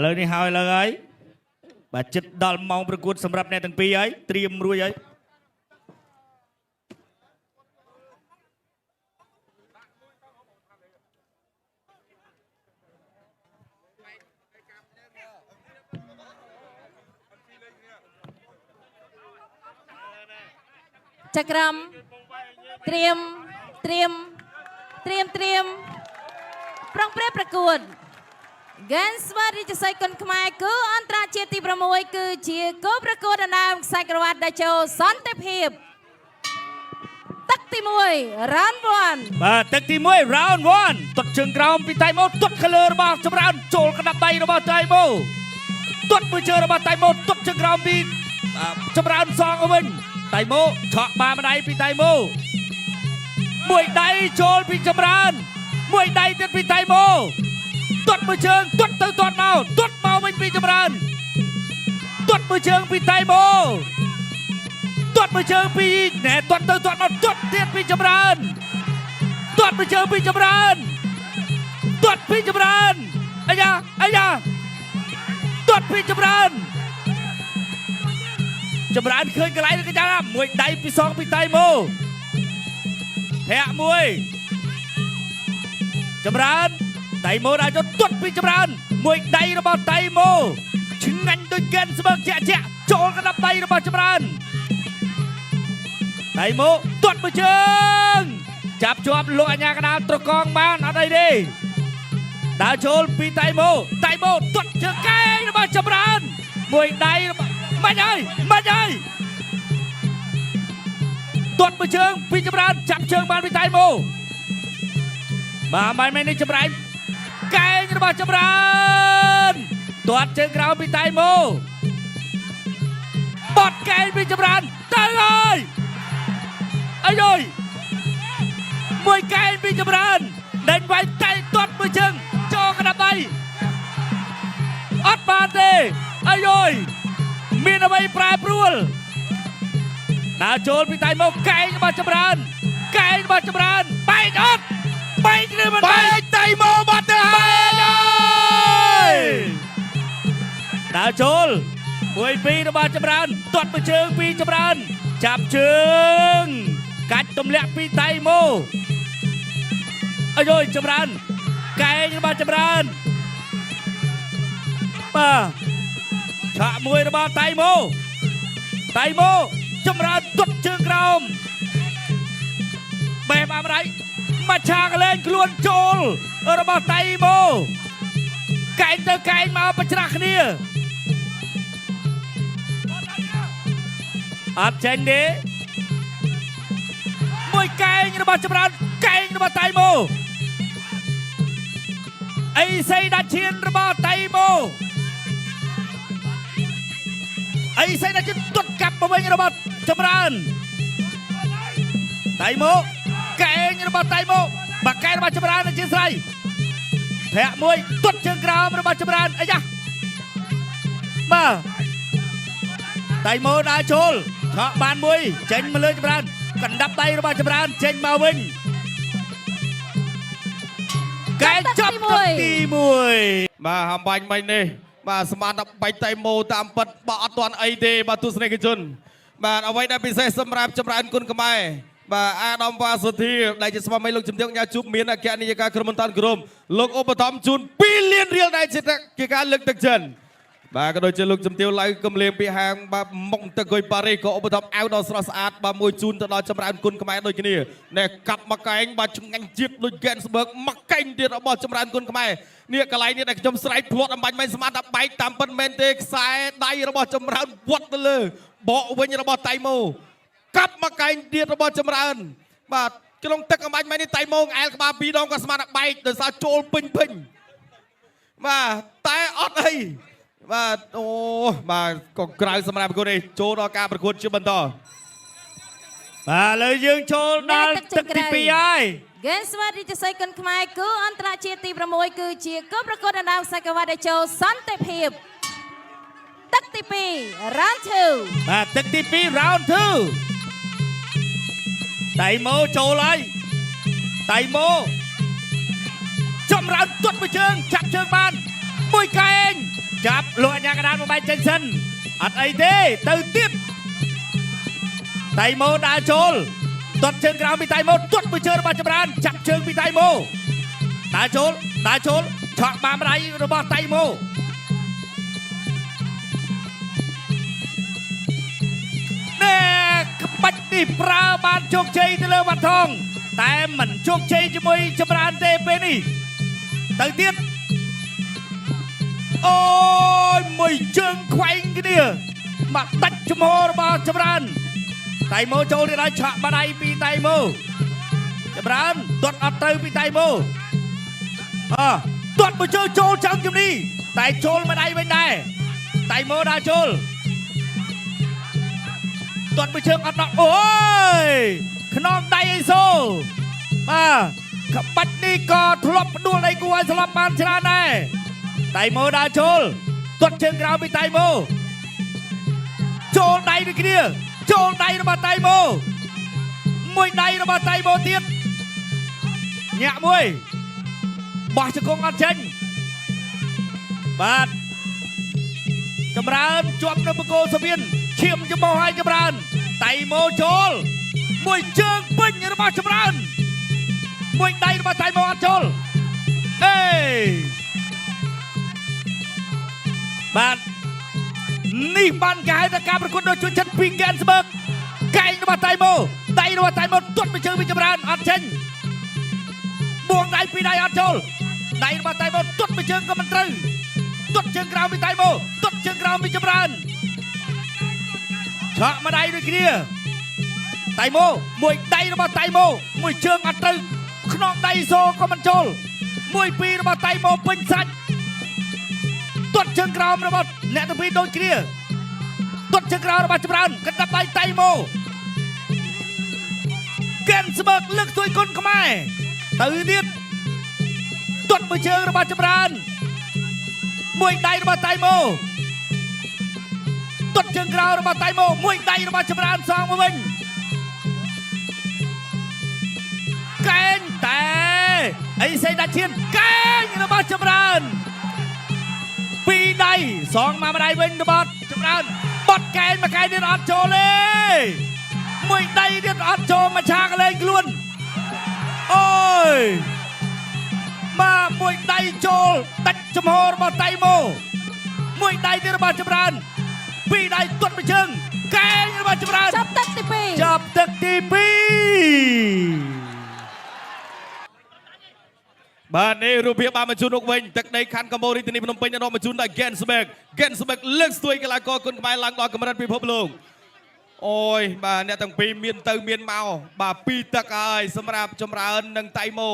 លើនេះហើយលើហើយបាទចិត្តដល់ម៉ោងប្រកួតសម្រាប់អ្នកទាំងពីរហើយត្រៀមរួចហើយចក្រមត្រៀមប្រងព្រឹត្តប្រកួត Gens វ៉ារីចស័យគុនខ្មែរគឺអន្តរជាតិទី6គឺជាគោប្រកួតដណ្ដើមខ្សែក្រវ៉ាត់ដែលចូលសន្តិភាពទឹកទី1 round 1បាទទឹកទី1 round 1ទាត់ជើងក្រោមពីតៃម៉ូទាត់ខលើរបស់ចម្រើនចូលកណ្ដាប់ដៃរបស់តៃម៉ូទាត់មួយជើងរបស់តៃម៉ូទាត់ជើងក្រោមពីចម្រើនសងវិញតៃម៉ូឆក់បាម្ដាយពីតៃម៉ូមួយដៃចូលពីចម្រើនមួយដៃទៀតពីតៃម៉ូទាត់មួយជើងទាត់ទៅទាត់មកវិញពីចម្រើនទាត់មួយជើងពីតៃម៉ូទាត់មួយជើងពីណែទាត់ទៅទាត់មកទាត់ទៀតពីចម្រើនទាត់មួយជើងពីចម្រើនទាត់ពីចម្រើនអាយ៉ាទាត់ពីចម្រើនឃើញកន្លែងនេះចាមួយដៃពីសងពីតៃម៉ូធាក់មួយចម្រើនតៃម៉ូដាក់ចូលទាត់ពីចម្រើនមួយដៃរបស់តៃម៉ូឆ្ងាញ់ដូចកែនស្មើជាក់ចូលកណ្ដាប់ដៃរបស់ចម្រើនតៃម៉ូទាត់មួយជើងចាប់ជាប់លោកអញ្ញាកណ្ដាលត្រកងបានអត់អីទេដើរចូលពីតៃម៉ូទាត់ជើងកែងរបស់ចម្រើនមួយដៃមិនហើយទាត់មួយជើងពីចម្រើនចាប់ជើងបានពីតៃម៉ូបាទមិននេះចម្រៃកែងរបស់ចម្រើនទាត់ជើងក្រោមពីតៃម៉ូបត់កែងពីចម្រើនទៅហើយអាយយមួយកែងពីចម្រើនដេញវាយតៃទាត់មួយជើងចូលកណ្ដាប់ដៃអត់បានទេអាយយមានអ្វីប្រែប្រួលដើរចូលពីតៃម៉ូកែងរបស់ចម្រើនបែកអត់បែកឬមិនបែកតៃម៉ូបាត់ទៅហើយដើរចូល1-2របស់ចម្រើនទាត់មួយជើងពីចម្រើនចាប់ជើងកាច់ទម្លាក់ពីតៃម៉ូអាយយចម្រើនកែងរបស់ចម្រើនបាទឆាក់មួយរបស់តៃម៉ូចម្រើនទាត់ជើងក្រោមបែបអាមរៃមកឆាកលែងខ្លួនចូលរបស់តៃម៉ូកែងទៅកែងមកប្រច្រាស់គ្នាអត់ចេញទេមួយកែងរបស់ចម្រើនកែងរបស់តៃម៉ូអីសីដាច់ឈានរបស់តៃម៉ូអីសីដាច់ឈានទាត់កាប់មកវិញរបស់ចម្រើនតៃម៉ូកែងរបស់តៃម៉ូបាក់កែរបស់ចម្រើនជាស្រ័យធាក់មួយទាត់ជើងក្រោមរបស់ចម្រើនអាយ៉ាបាទតៃម៉ូដើរចូលឆក់បានមួយចេញមកលើចម្រើនកណ្ដាប់ដៃរបស់ចម្រើនចេញមកវិញកែចាប់ទី1បាទហំបាញ់មិញនេះបាទស្មានដល់បាច់តៃម៉ូតាមពិតបើអត់ទាន់អីទេបាទទស្សនិកជនបាទអ្វីដែលពិសេសសម្រាប់ចម្រើនគុណខ្មែរបាទអាដាមវ៉ាសុធីដែលជាស្វាមីលោកជំទាវញ៉ាជូបមានអគ្គនាយិកាក្រុមហ៊ុនតាន់ក្រុមលោកឧបត្ថម្ភជូន2 លានរៀលដែលជាការលើកទឹកចិត្តបាទក៏ដូចជាលោកជំទាវឡៅកំលេងពីហាងបាទមុខទឹកគុយប៉ារីសក៏ឧបត្ថម្ភអាវដ៏ស្រស់ស្អាតបាទមួយជូនទៅដល់ចម្រើនគុណខ្មែរដូចគ្នាណែកាប់មកកែងបាទឆ្ងាញ់ជាតិដូចហ្គេនស្បឺកមកកែងទៀតរបស់ចម្រើនគុណខ្មែរនេះកន្លែងនេះដែលខ្ញុំស្រែកភ្លាត់អំបញ្ញមិនស្មានថាបែកតាមពិតមែនទេខ្សែដៃរបស់ចម្រើនវត្តទៅលើបកវិញរបស់តៃម៉ូកាប់មកកែងទៀតរបស់ចម្រើនបាទក្នុងទឹកអំបញ្ញមិននេះតៃម៉ូអែលក្បាល2 ដងក៏ស្មានថាបែកដោយសារចូលពេញបាទតែអត់អីបាទអូបាទក៏ក្រៅសម្រាប់ប្រកួតនេះចូលដល់ការប្រកួតជាបន្តបាទលើយើងចូលដល់ទឹកទី2ហើយ Gens វ៉ារីចស័យគុនខ្មែរគឺអន្តរជាតិទី6គឺជាគោប្រកួតដណ្ដើមខ្សែក្រវ៉ាត់ដែលចូលសន្តិភាពទឹកទី2 round 2បាទទឹកទី2 round 2តៃម៉ូចូលហើយតៃម៉ូចម្រើនទាត់មួយជើងចាប់ជើងបានមួយកែង ចាប់លោកអញ្ញាកណ្ដាលមកបែកចេញសិនអត់អីទេទៅទៀតតៃម៉ូដើរចូលទាត់ជើងក្រោមពីតៃម៉ូទាត់មួយជើងរបស់ចម្រើនចាប់ជើងពីតៃម៉ូដើរចូលឆក់បាម្ដាយរបស់តៃម៉ូក្បាច់នេះប្រើបានជោគជ័យទៅលើវត្តថងតែមិនជោគជ័យជាមួយចម្រើនទេពេលនេះទៅទៀតអូយមួយជើងខ្វែងគ្នាមកដាច់ចំហរបស់ចម្រើនតៃម៉ូចូលទៅដល់ឆក់បាដៃពីតៃម៉ូចម្រើនទាត់អត់ទៅពីតៃម៉ូទាត់មួយជើងចូលចាំជំនីតែចូលបាដៃវិញដែរតៃម៉ូដើរចូលទាត់មួយជើងអត់ដល់អូយខ្នងដៃអេសូក្បាច់នេះក៏ធ្លាប់ផ្ដួលដៃគូឲ្យស្លាប់បានច្រើនដែរតៃម៉ូដើរចូលទាត់ជើងក្រោមពីតៃម៉ូចូលដៃដូចគ្នាចូលដៃរបស់តៃម៉ូមួយដៃរបស់តៃម៉ូទៀតញាក់មួយបោះជង្គង់អត់ចេញបាទចម្រើនជាប់នៅបង្គោលសវៀនឈាមចំបោះឲ្យចម្រើនតៃម៉ូចូលមួយជើងពេញរបស់ចម្រើនមួយដៃរបស់តៃម៉ូអត់ចូលអេបាទនេះបានគេហៅថាការប្រកួតដ៏ជឿចិត្តពីហ្គេនស្បឺកកែងរបស់តៃម៉ូដៃរបស់តៃម៉ូទាត់មួយជើងពីចម្រើនអត់ចេញបួងដៃពីរដៃអត់ចូលដៃរបស់តៃម៉ូទាត់មួយជើងក៏មិនត្រូវទាត់ជើងក្រោមពីតៃម៉ូទាត់ជើងក្រោមពីចម្រើនឆក់មួយដៃដូចគ្នាតៃម៉ូមួយដៃរបស់តៃម៉ូមួយជើងអត់ត្រូវខ្នងដៃសូក៏មិនចូលមួយពីររបស់តៃម៉ូពេញសាច់ទាត់ជើងក្រោមរបស់អ្នកទាំងពីរដូចគ្នាទាត់ជើងក្រោមរបស់ចម្រើនកណ្ដាប់ដៃតៃម៉ូហ្គេនស្បឺកលើកទួយគុណខ្មែរទៅទៀតទាត់មួយជើងរបស់ចម្រើនមួយដៃរបស់តៃម៉ូទាត់ជើងក្រោមរបស់តៃម៉ូមួយដៃរបស់ចម្រើនសងមកវិញកែងតែអីសេដាឈៀនកែងរបស់ចម្រើនពីរដៃសងមកម្ដាយវិញរបស់ចម្រើនបត់កែងមួយកែងទៀតអត់ចូលទេមួយដៃទៀតអត់ចូលមកឆាកលែងខ្លួនអូយមកមួយដៃចូលដាច់ចំហរបស់តៃម៉ូមួយដៃទៀតរបស់ចម្រើនពីរដៃទាត់មួយជើងកែងរបស់ចម្រើនចាប់ទឹកទី2ចាប់ទឹកទី2បាទនេះរូបភាពបានបញ្ជូនមកវិញទឹកដីខណ្ឌកំពង់រាជធានីភ្នំពេញបានបញ្ជូនដល់ Gensberg លើកស្ទួយកីឡាករគុណខ្មែរឡើងដល់កម្រិតពិភពលោកអូយបាទអ្នកទាំងពីរមានទៅមានមកបាទពីរទឹកហើយសម្រាប់ចម្រើននិងតៃម៉ូ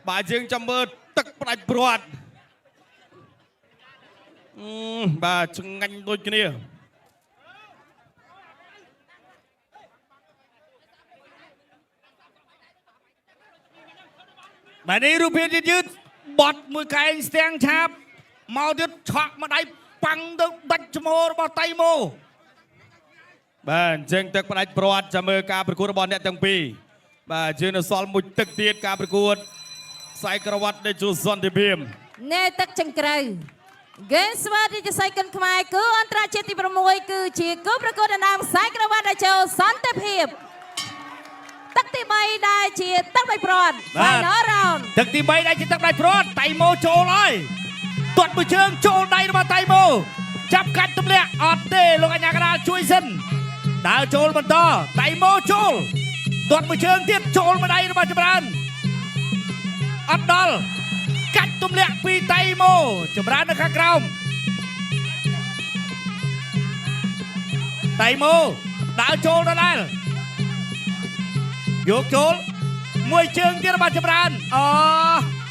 បាទយើងចាំមើលទឹកផ្ដាច់ព្រាត់បាទឆ្ងាញ់ដូចគ្នាបាទនេះរូបភាពយឺតបត់មួយកែងស្ទាំងឆាបមកទៀតឆក់មកដៃប៉ាំងទៅដាច់ចំហរបស់តៃម៉ូបាទអញ្ចឹងទឹកផ្ដាច់ព្រាត់ចាំមើលការប្រកួតរបស់អ្នកទាំងពីរបាទយើងនៅសល់មួយទឹកទៀតការប្រកួតខ្សែក្រវ៉ាត់ដែលជួសន្តិភាពណែទឹកចង្ក្រៅហ្គេមស្វារីកសៃគុនខ្មែរគឺអន្តរជាតិទី6គឺជាគូប្រកួតដណ្ដើមខ្សែក្រវ៉ាត់ដែលចូលសន្តិភាពទឹកទី3ដែលជាទឹកផ្ដាច់ព្រាត់ Final Round ទឹកទី3ដែលជាទឹកផ្ដាច់ព្រាត់តៃម៉ូចូលហើយទាត់មួយជើងចូលដៃរបស់តៃម៉ូចាប់កាច់ទម្លាក់អត់ទេលោកអញ្ញាកណ្ដាលជួយសិនដើរចូលបន្តតៃម៉ូចូលទាត់មួយជើងទៀតចូលមកដៃរបស់ចម្រើនអត់ដល់កាច់ទម្លាក់ពីតៃម៉ូចម្រើននៅខាងក្រោមតៃម៉ូដើរចូលដដែលយកចូលមួយជើងទៀតរបស់ចម្រើន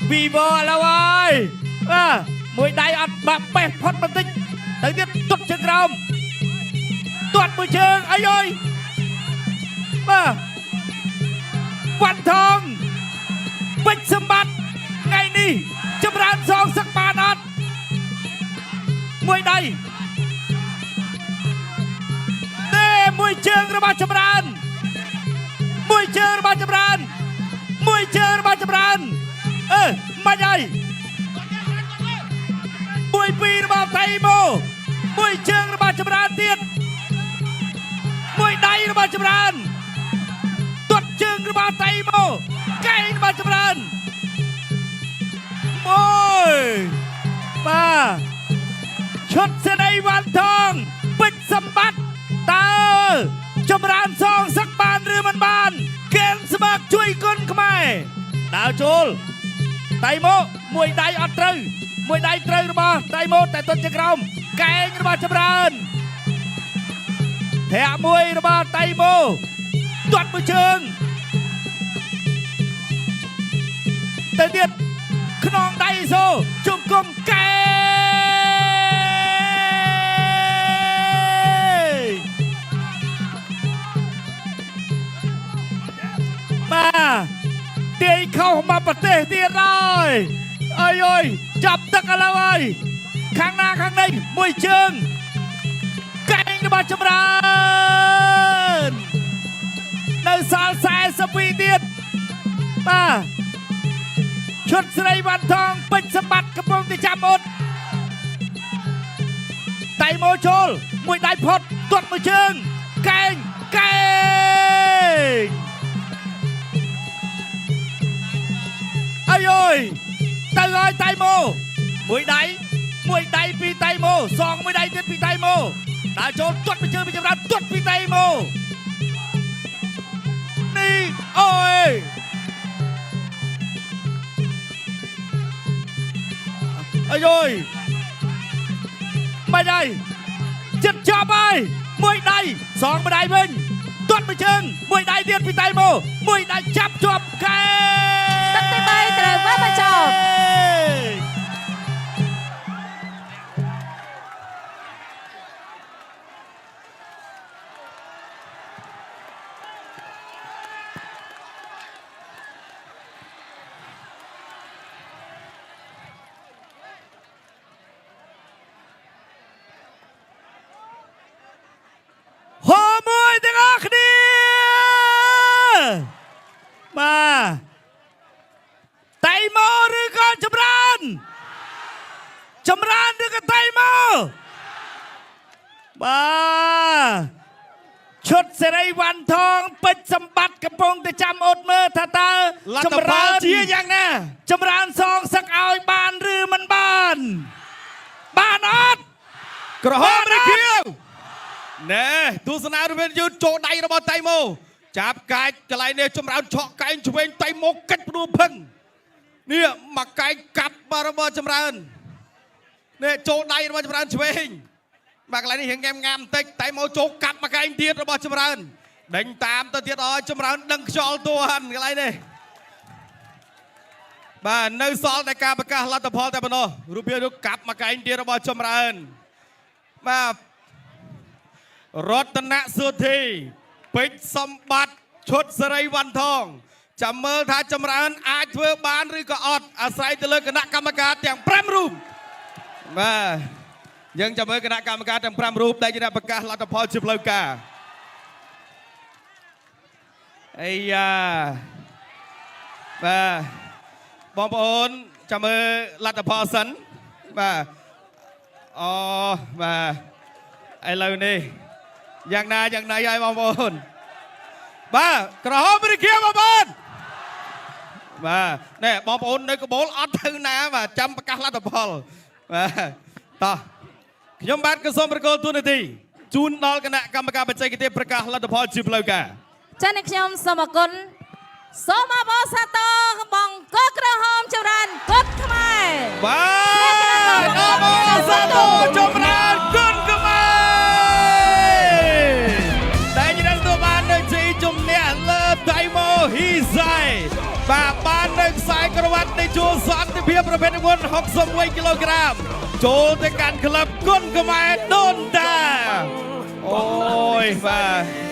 ពីបឥឡូវហើយមួយដៃអត់បាក់បេះផុតបន្តិចទៅទៀតទាត់ជើងក្រោមទាត់មួយជើងអីអើយបាទវ៉ាន់ថងពេជ្រសម្បត្តិថ្ងៃនេះចម្រើនសងសឹកបានអត់មួយដៃទេមួយជើងរបស់ចម្រើនមួយជើងរបស់ចម្រើនមួយជើងរបស់ចម្រើនមិនហើយមួយ មួយពីររបស់តៃម៉ូមួយជើងរបស់ចម្រើនទៀតមួយដៃរបស់ចម្រើនទាត់ជើងរបស់តៃម៉ូកែងរបស់ចម្រើនមួយបាទឈុតសេរីវ៉ាន់ថងពេជ្រសម្បត្តិតើចម្រើនសងសឹកបានឬមិនបានកេងស្មើជួយគុណខ្មែរដើរចូលតៃម៉ូមួយដៃអត់ត្រូវមួយដៃត្រូវរបស់តៃម៉ូតែទាត់ជើងក្រោមកែងរបស់ចម្រើនធាក់មួយរបស់តៃម៉ូទាត់មួយជើងទៅទៀតខ្នងដៃសូជង្គង់កែបាទទាយខុសមកប្រទេសទៀតហើយអើយចាប់ទឹកឥឡូវហើយខាងណាខាងនេះមួយជើងកែងរបស់ចម្រើននៅសល់42ទៀតបាទឈុតស្រីវ៉ាន់ថងពេជ្រសម្បត្តិកំពុងតែចាំអត់តៃម៉ូចូលមួយដៃផុតទាត់មួយជើងកែងអាយទៅហើយតៃម៉ូមួយដៃពីតៃម៉ូសងមួយដៃទៀតពីតៃម៉ូដើរចូលទាត់មួយជើងពីចម្រើនទាត់ពីតៃម៉ូនេះអូយអាយមិនហើយចិត្តចាប់ហើយមួយដៃសងមួយដៃវិញទាត់មួយជើងមួយដៃទៀតពីតៃម៉ូមួយដៃចាប់ជាប់កែទឹកទី3ត្រូវវាបញ្ចប់ហូមួយទាំងអស់គ្នាបាទតៃម៉ូឬក៏ចម្រើនឬក៏តៃម៉ូបាទឈុតសេរីវ៉ាន់ថងពេជ្រសម្បត្តិកំពុងតែចាំអត់មើលថាតើចម្រើនជាយ៉ាងណាចម្រើនសងសឹកឲ្យបានឬមិនបានអត់ក្រហមឬខៀវណែទស្សនារវិនយឺតចូលដៃរបស់តៃម៉ូចាប់កាច់កន្លែងនេះចម្រើនឆក់កែងឆ្វេងតៃម៉ូកិច្ចភ្នួភឹងនេះមកកែងកាប់របស់ចម្រើននេះចូលដៃរបស់ចម្រើនឆ្វេងបាទកន្លែងនេះរៀងងាមបន្តិចតៃម៉ូចូលកាប់មកកែងទៀតរបស់ចម្រើនដេញតាមទៅទៀតឲ្យចម្រើនដឹងខ្យល់តួហិនកន្លែងនេះបាទនៅសល់តែការប្រកាសលទ្ធផលតែប៉ុណ្ណោះរូបភាពនោះកាប់មកកែងទៀតរបស់ចម្រើនបាទរតនសុធីពេជ្រសម្បត្តិឈុតសេរីវ៉ាន់ថងចាំមើលថាចម្រើនអាចធ្វើបានឬក៏អត់អាស្រ័យទៅលើគណៈកម្មការទាំង5រូបបាទយើងចាំមើលគណៈកម្មការទាំង5រូបដែលជាអ្នកប្រកាសលទ្ធផលជាផ្លូវការអីយ៉ាបាទបងប្អូនចាំមើលលទ្ធផលសិនបាទអូបាទឥឡូវនេះយ៉ាងណាហើយបងប្អូនបាទក្រហមឬខៀវបងប្អូនបាទណែបងប្អូននៅកបូលអត់ទៅណាបាទចាំប្រកាសលទ្ធផលបាទតោះខ្ញុំបាទក៏សូមប្រកល់ទូនាទីជូនដល់គណៈកម្មការបច្ចេកទេសប្រកាសលទ្ធផលជាផ្លូវការចា៎អ្នកខ្ញុំសូមអរគុណសូមអបអរសាទរបងកកក្រហមចម្រើនគុណខ្មែរបាទអបអរសាទរចម្រើនគុណខ្មែរតៃម៉ូហ៊ីសៃបាទបាននៅខ្សែក្រវ៉ាត់នៃជួរសន្តិភាពប្រភេទមុន61គីឡូក្រាមចូលទៅកាន់ក្លឹបគុណខ្មែរដូនតាអូយបាទ